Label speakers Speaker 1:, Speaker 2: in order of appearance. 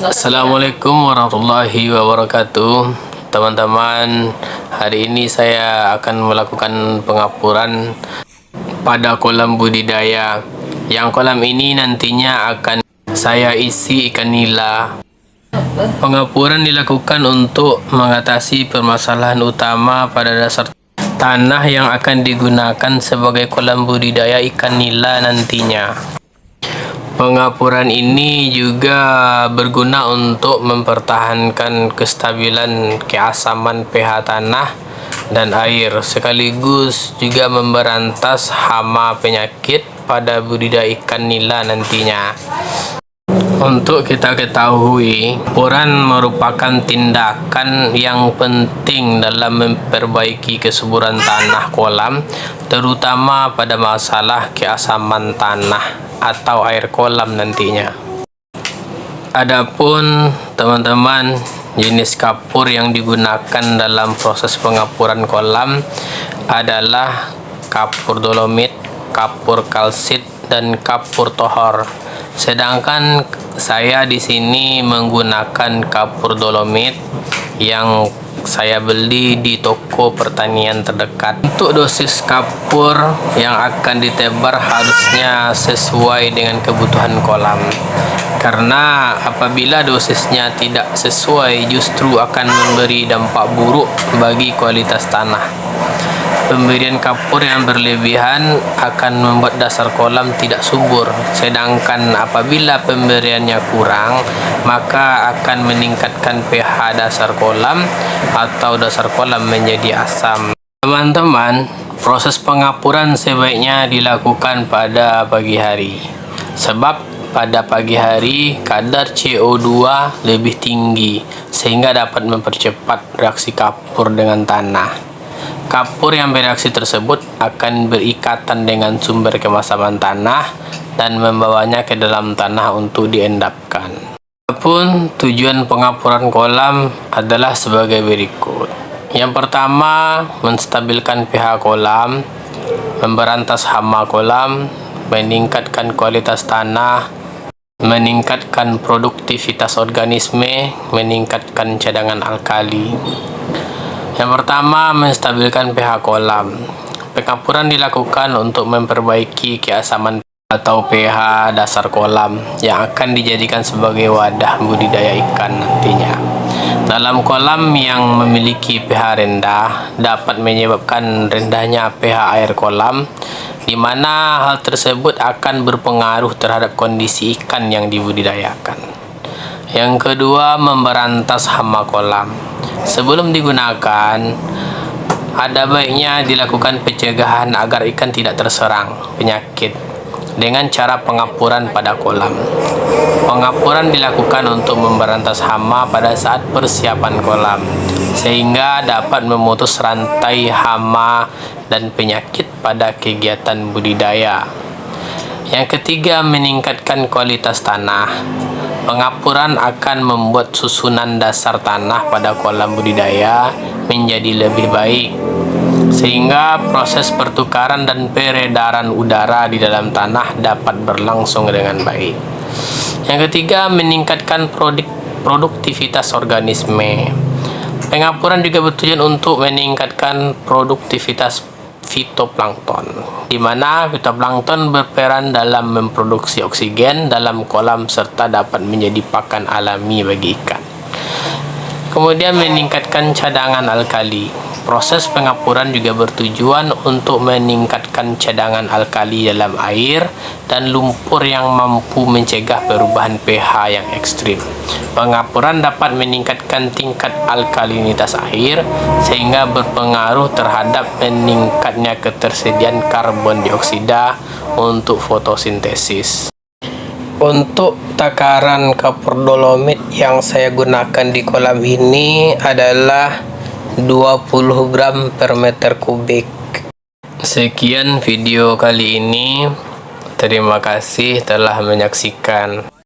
Speaker 1: Assalamualaikum warahmatullahi wabarakatuh. Teman-teman, hari ini saya akan melakukan pengapuran pada kolam budidaya. Yang kolam ini nantinya akan saya isi ikan nila. Pengapuran dilakukan untuk mengatasi permasalahan utama pada dasar tanah yang akan digunakan sebagai kolam budidaya ikan nila nantinya. Pengapuran ini juga berguna untuk mempertahankan kestabilan keasaman pH tanah dan air, sekaligus juga memberantas hama penyakit pada budidaya ikan nila nantinya. Untuk kita ketahui, pengapuran merupakan tindakan yang penting dalam memperbaiki kesuburan tanah kolam, terutama pada masalah keasaman tanah atau air kolam nantinya. Adapun teman-teman, jenis kapur yang digunakan dalam proses pengapuran kolam adalah kapur dolomit, kapur kalsit, dan kapur tohor. Sedangkan saya di sini menggunakan kapur dolomit yang saya beli di toko pertanian terdekat. Untuk dosis kapur yang akan ditebar harusnya sesuai dengan kebutuhan kolam, karena apabila dosisnya tidak sesuai justru akan memberi dampak buruk bagi kualitas tanah. Pemberian kapur yang berlebihan akan membuat dasar kolam tidak subur, sedangkan apabila pemberiannya kurang maka akan meningkatkan pH dasar kolam atau dasar kolam menjadi asam. Teman-teman, proses pengapuran sebaiknya dilakukan pada pagi hari, sebab pada pagi hari kadar CO2 lebih tinggi sehingga dapat mempercepat reaksi kapur dengan tanah. Kapur yang bereaksi tersebut akan berikatan dengan sumber kemasaman tanah dan membawanya ke dalam tanah untuk diendapkan. Adapun tujuan pengapuran kolam adalah sebagai berikut. Yang pertama, menstabilkan pH kolam, memberantas hama kolam, meningkatkan kualitas tanah, meningkatkan produktivitas organisme, meningkatkan cadangan alkali. Yang pertama, menstabilkan pH kolam. Pengapuran dilakukan untuk memperbaiki keasaman atau pH dasar kolam yang akan dijadikan sebagai wadah budidaya ikan nantinya. Dalam kolam yang memiliki pH rendah dapat menyebabkan rendahnya pH air kolam, di mana hal tersebut akan berpengaruh terhadap kondisi ikan yang dibudidayakan. Yang kedua, memberantas hama kolam. Sebelum digunakan, ada baiknya dilakukan pencegahan agar ikan tidak terserang penyakit dengan cara pengapuran pada kolam. Pengapuran dilakukan untuk memberantas hama pada saat persiapan kolam, sehingga dapat memutus rantai hama dan penyakit pada kegiatan budidaya. Yang ketiga, meningkatkan kualitas tanah. Pengapuran akan membuat susunan dasar tanah pada kolam budidaya menjadi lebih baik, sehingga proses pertukaran dan peredaran udara di dalam tanah dapat berlangsung dengan baik. Yang ketiga, meningkatkan produktivitas organisme. Pengapuran juga bertujuan untuk meningkatkan produktivitas fitoplankton, di mana fitoplankton berperan dalam memproduksi oksigen dalam kolam serta dapat menjadi pakan alami bagi ikan. Kemudian, meningkatkan cadangan alkali. Proses pengapuran juga bertujuan untuk meningkatkan cadangan alkali dalam air dan lumpur yang mampu mencegah perubahan pH yang ekstrim. Pengapuran dapat meningkatkan tingkat alkalinitas air sehingga berpengaruh terhadap meningkatnya ketersediaan karbon dioksida untuk fotosintesis. Untuk takaran kapur dolomit yang saya gunakan di kolam ini adalah 20 gram per meter kubik. Sekian video kali ini. Terima kasih telah menyaksikan.